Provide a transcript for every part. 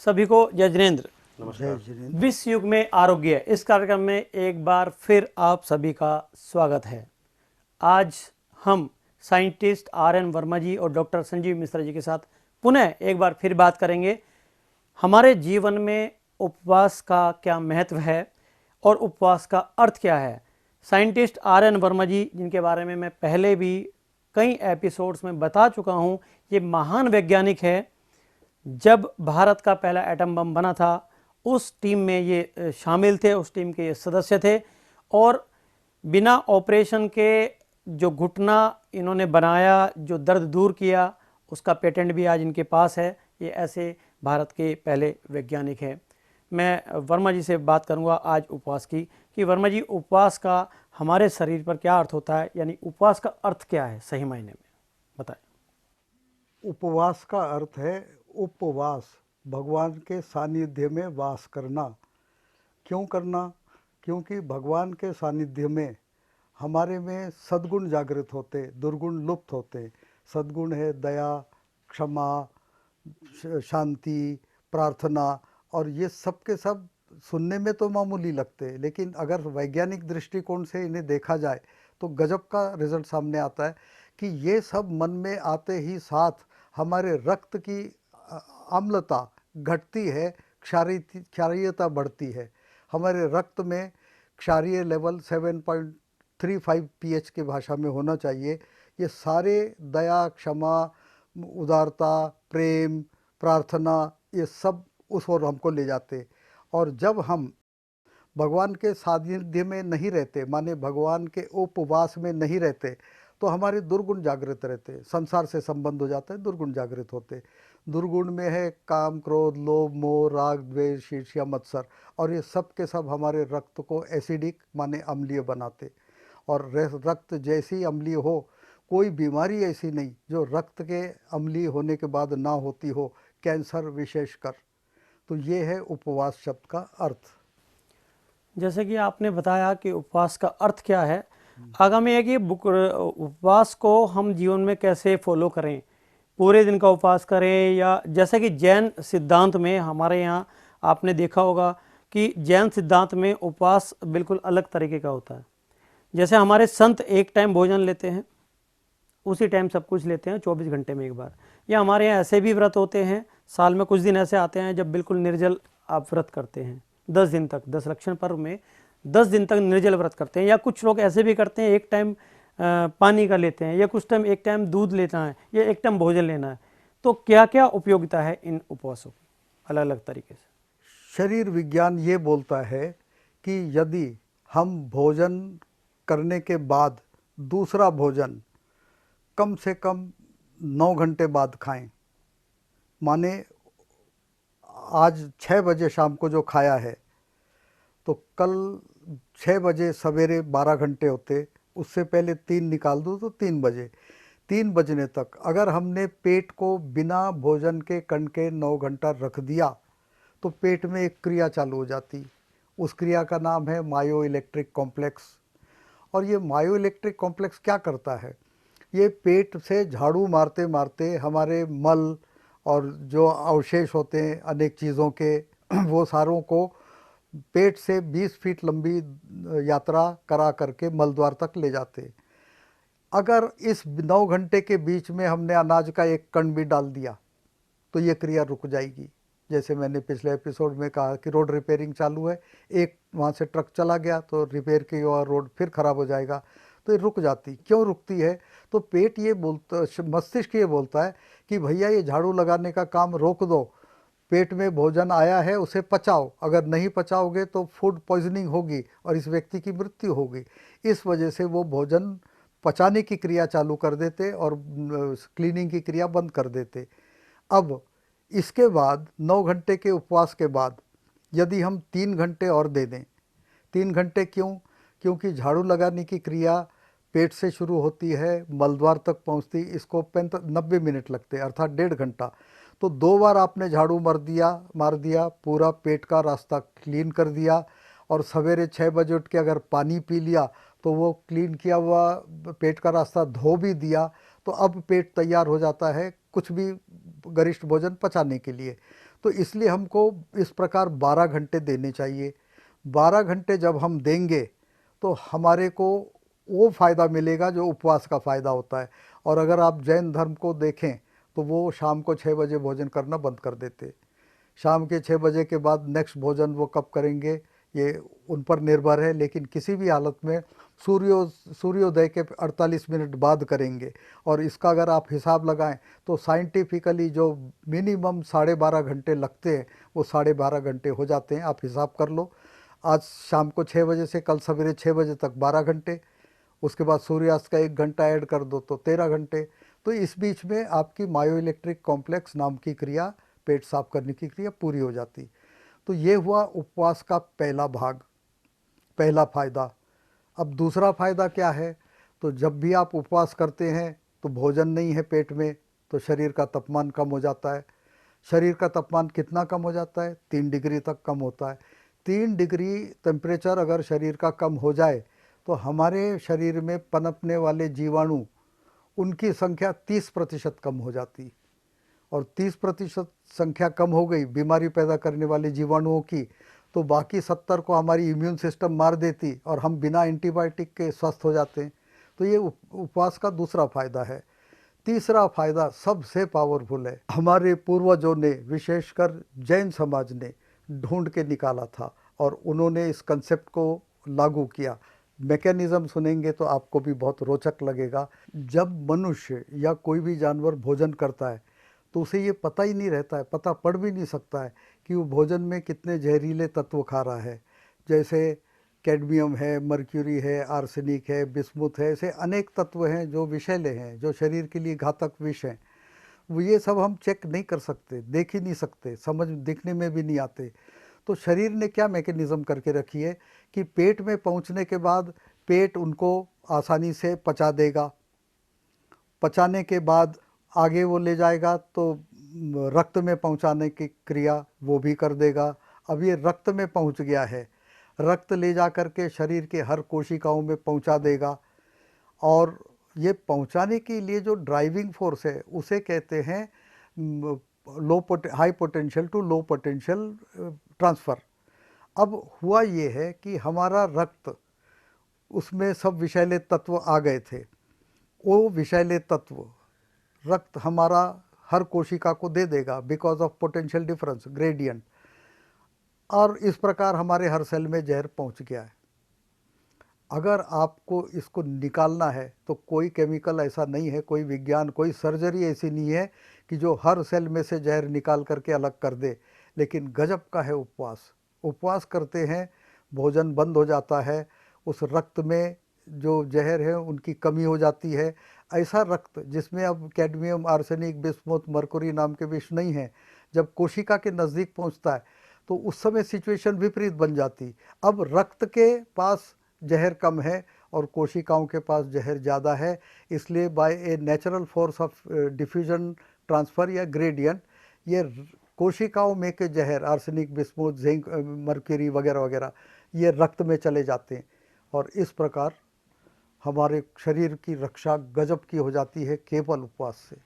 सभी को जय जिनेंद्र। जय जिनेंद्र। विश्व युग में आरोग्य इस कार्यक्रम में एक बार फिर आप सभी का स्वागत है। आज हम साइंटिस्ट RN वर्मा जी और डॉक्टर संजीव मिश्रा जी के साथ पुनः एक बार फिर बात करेंगे हमारे जीवन में उपवास का क्या महत्व है और उपवास का अर्थ क्या है। साइंटिस्ट RN वर्मा जी, जिनके बारे में मैं पहले भी कई एपिसोड्स में बता चुका हूँ, ये महान वैज्ञानिक है। जब भारत का पहला एटम बम बना था उस टीम में ये शामिल थे, उस टीम के ये सदस्य थे और बिना ऑपरेशन के जो घुटना इन्होंने बनाया, जो दर्द दूर किया, उसका पेटेंट भी आज इनके पास है। ये ऐसे भारत के पहले वैज्ञानिक हैं। मैं वर्मा जी से बात करूंगा आज उपवास की कि वर्मा जी, उपवास का हमारे शरीर पर क्या अर्थ होता है, यानी उपवास का अर्थ क्या है सही मायने में बताएं। उपवास का अर्थ है उपवास, भगवान के सानिध्य में वास करना। क्यों करना? क्योंकि भगवान के सानिध्य में हमारे में सद्गुण जागृत होते, दुर्गुण लुप्त होते। सद्गुण है दया, क्षमा, शांति, प्रार्थना, और ये सब के सब सुनने में तो मामूली लगते, लेकिन अगर वैज्ञानिक दृष्टिकोण से इन्हें देखा जाए तो गजब का रिजल्ट सामने आता है कि ये सब मन में आते ही साथ हमारे रक्त की अम्लता घटती है, क्षारीयता बढ़ती है। हमारे रक्त में क्षारीय लेवल 7.35 pH की भाषा में होना चाहिए। ये सारे दया, क्षमा, उदारता, प्रेम, प्रार्थना, ये सब उस ओर हमको ले जाते। और जब हम भगवान के सानिध्य में नहीं रहते, माने भगवान के उपवास में नहीं रहते, तो हमारे दुर्गुण जागृत रहते, संसार से संबंध हो जाता है, दुर्गुण जागृत होते। दुर्गुण में है काम, क्रोध, लोभ, मोह, राग, द्वेष, ईर्ष्या, मत्सर, और ये सब के सब हमारे रक्त को एसिडिक माने अम्लीय बनाते। और रक्त जैसी अम्लीय हो, कोई बीमारी ऐसी नहीं जो रक्त के अम्लीय होने के बाद ना होती हो, कैंसर विशेषकर। तो ये है उपवास शब्द का अर्थ। जैसे कि आपने बताया कि उपवास का अर्थ क्या है, आगामी है कि उपवास को हम जीवन में कैसे फॉलो करें, पूरे दिन का उपवास करें, या जैसे कि जैन सिद्धांत में हमारे यहाँ आपने देखा होगा कि जैन सिद्धांत में उपवास बिल्कुल अलग तरीके का होता है। जैसे हमारे संत एक टाइम भोजन लेते हैं, उसी टाइम सब कुछ लेते हैं 24 घंटे में एक बार। या हमारे यहाँ ऐसे भी व्रत होते हैं, साल में कुछ दिन ऐसे आते हैं जब बिल्कुल निर्जल आप व्रत करते हैं 10 दिन तक, 10 लक्षण पर्व में 10 दिन तक निर्जल व्रत करते हैं। या कुछ लोग ऐसे भी करते हैं एक टाइम पानी का लेते हैं, या कुछ टाइम एक टाइम दूध लेना है, या एक टाइम भोजन लेना है। तो क्या क्या उपयोगिता है इन उपवासों की अलग अलग तरीके से? शरीर विज्ञान ये बोलता है कि यदि हम भोजन करने के बाद दूसरा भोजन कम से कम 9 घंटे बाद खाएं, माने आज 6 बजे शाम को जो खाया है तो कल 6 बजे सवेरे 12 घंटे होते, उससे पहले 3 निकाल दो तो 3 बजे, 3 बजने तक अगर हमने पेट को बिना भोजन के कण 9 घंटा रख दिया तो पेट में एक क्रिया चालू हो जाती। उस क्रिया का नाम है मायो इलेक्ट्रिक कॉम्प्लेक्स। और ये मायो इलेक्ट्रिक कॉम्प्लेक्स क्या करता है? ये पेट से झाड़ू मारते मारते हमारे मल और जो अवशेष होते हैं अनेक चीज़ों के वो सारों को पेट से 20 फीट लंबी यात्रा करा करके मल द्वार तक ले जाते। अगर इस 9 घंटे के बीच में हमने अनाज का एक कण भी डाल दिया तो ये क्रिया रुक जाएगी। जैसे मैंने पिछले एपिसोड में कहा कि रोड रिपेयरिंग चालू है, एक वहाँ से ट्रक चला गया तो रिपेयर की और रोड फिर ख़राब हो जाएगा, तो ये रुक जाती। क्यों रुकती है? तो पेट ये बोलता, मस्तिष्क ये बोलता है कि भैया ये झाड़ू लगाने का काम रोक दो, पेट में भोजन आया है उसे पचाओ, अगर नहीं पचाओगे तो फूड पॉइजनिंग होगी और इस व्यक्ति की मृत्यु होगी। इस वजह से वो भोजन पचाने की क्रिया चालू कर देते और क्लीनिंग की क्रिया बंद कर देते। अब इसके बाद 9 घंटे के उपवास के बाद यदि हम 3 घंटे और दे दें, 3 घंटे क्यों? क्योंकि झाड़ू लगाने की क्रिया पेट से शुरू होती है, मलद्वार तक पहुंचती, इसको 90 मिनट लगते हैं, अर्थात 1.5 घंटा। तो 2 बार आपने झाड़ू मार दिया, पूरा पेट का रास्ता क्लीन कर दिया, और सवेरे 6 बजे उठ के अगर पानी पी लिया तो वो क्लीन किया हुआ पेट का रास्ता धो भी दिया, तो अब पेट तैयार हो जाता है कुछ भी गरिष्ठ भोजन पचाने के लिए। तो इसलिए हमको इस प्रकार 12 घंटे देने चाहिए। 12 घंटे जब हम देंगे तो हमारे को वो फ़ायदा मिलेगा जो उपवास का फ़ायदा होता है। और अगर आप जैन धर्म को देखें तो वो शाम को 6 बजे भोजन करना बंद कर देते। शाम के 6 बजे के बाद नेक्स्ट भोजन वो कब करेंगे ये उन पर निर्भर है, लेकिन किसी भी हालत में सूर्योदय के 48 मिनट बाद करेंगे। और इसका अगर आप हिसाब लगाएं तो साइंटिफिकली जो मिनिमम 12.5 घंटे लगते हैं वो 12.5 घंटे हो जाते हैं। आप हिसाब कर लो, आज शाम को 6 बजे से कल सवेरे 6 बजे तक 12 घंटे, उसके बाद सूर्यास्त का 1 घंटा ऐड कर दो तो 13 घंटे। तो इस बीच में आपकी मायोइलेक्ट्रिक कॉम्प्लेक्स नाम की क्रिया, पेट साफ करने की क्रिया पूरी हो जाती। तो ये हुआ उपवास का पहला भाग, पहला फ़ायदा। अब दूसरा फ़ायदा क्या है, तो जब भी आप उपवास करते हैं तो भोजन नहीं है पेट में तो शरीर का तापमान कम हो जाता है। शरीर का तापमान कितना कम हो जाता है? 3 डिग्री तक कम होता है। 3 डिग्री टेम्परेचर अगर शरीर का कम हो जाए तो हमारे शरीर में पनपने वाले जीवाणु, उनकी संख्या 30% कम हो जाती। और 30% संख्या कम हो गई बीमारी पैदा करने वाले जीवाणुओं की, तो बाकी 70 को हमारी इम्यून सिस्टम मार देती और हम बिना एंटीबायोटिक के स्वस्थ हो जाते हैं। तो ये उपवास का दूसरा फ़ायदा है। तीसरा फ़ायदा सबसे पावरफुल है, हमारे पूर्वजों ने, विशेषकर जैन समाज ने ढूंढ के निकाला था और उन्होंने इस कंसेप्ट को लागू किया। मैकेनिज़्म सुनेंगे तो आपको भी बहुत रोचक लगेगा। जब मनुष्य या कोई भी जानवर भोजन करता है तो उसे ये पता ही नहीं रहता है, पता पड़ भी नहीं सकता है कि वो भोजन में कितने जहरीले तत्व खा रहा है। जैसे कैडमियम है, मर्क्यूरी है, आर्सेनिक है, बिस्मुथ है, ऐसे अनेक तत्व हैं जो विषैले हैं, जो शरीर के लिए घातक विष हैं। वो ये सब हम चेक नहीं कर सकते, देख ही नहीं सकते, समझ दिखने में भी नहीं आते। तो शरीर ने क्या मैकेनिज़्म करके रखी है कि पेट में पहुंचने के बाद पेट उनको आसानी से पचा देगा। पचाने के बाद आगे वो ले जाएगा तो रक्त में पहुंचाने की क्रिया वो भी कर देगा। अब ये रक्त में पहुंच गया है, रक्त ले जा कर के शरीर के हर कोशिकाओं में पहुंचा देगा। और ये पहुंचाने के लिए जो ड्राइविंग फोर्स है उसे कहते हैं high potential to low potential transfer. अब हुआ ये है कि हमारा रक्त, उसमें सब विषैले तत्व आ गए थे। वो विषैले तत्व रक्त हमारा हर कोशिका को दे देगा because of potential difference gradient, और इस प्रकार हमारे हर सेल में जहर पहुंच गया है। अगर आपको इसको निकालना है तो कोई केमिकल ऐसा नहीं है, कोई विज्ञान, कोई सर्जरी ऐसी नहीं है कि जो हर सेल में से जहर निकाल करके अलग कर दे। लेकिन गजब का है उपवास। उपवास करते हैं, भोजन बंद हो जाता है, उस रक्त में जो जहर है उनकी कमी हो जाती है। ऐसा रक्त जिसमें अब कैडमियम, आर्सेनिक, बिस्मुथ, मरकुरी नाम के विष नहीं है, जब कोशिका के नज़दीक पहुंचता है तो उस समय सिचुएशन विपरीत बन जाती। अब रक्त के पास जहर कम है और कोशिकाओं के पास जहर ज़्यादा है। इसलिए by a natural force of diffusion transfer या ग्रेडियंट, ये कोशिकाओं में के जहर आर्सेनिक, बिस्मुथ, जिंक, मर्क्यूरी वगैरह वगैरह ये रक्त में चले जाते हैं। और इस प्रकार हमारे शरीर की रक्षा गजब की हो जाती है केवल उपवास से।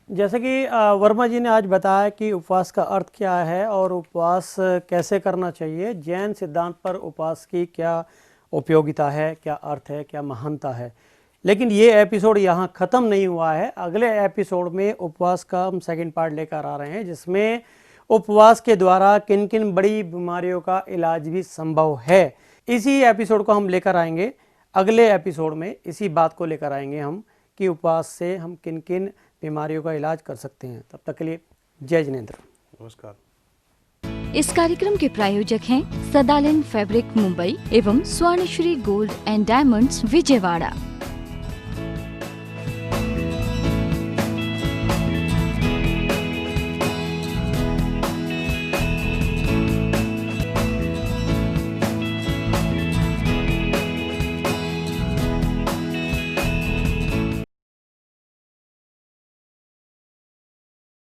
जैसे कि वर्मा जी ने आज बताया कि उपवास का अर्थ क्या है और उपवास कैसे करना चाहिए, जैन सिद्धांत पर उपवास की क्या उपयोगिता है, क्या अर्थ है, क्या महानता है। लेकिन ये एपिसोड यहाँ ख़त्म नहीं हुआ है। अगले एपिसोड में उपवास का हम सेकंड पार्ट लेकर आ रहे हैं, जिसमें उपवास के द्वारा किन किन बड़ी बीमारियों का इलाज भी संभव है। इसी एपिसोड को हम लेकर आएंगे। अगले एपिसोड में इसी बात को लेकर आएंगे हम कि उपवास से हम किन किन बीमारियों का इलाज कर सकते हैं। तब तक के लिए जय जिनेंद्र, नमस्कार। इस कार्यक्रम के प्रायोजक हैं सदालन फैब्रिक मुंबई एवं Swarnashree gold and diamonds Vijayawada.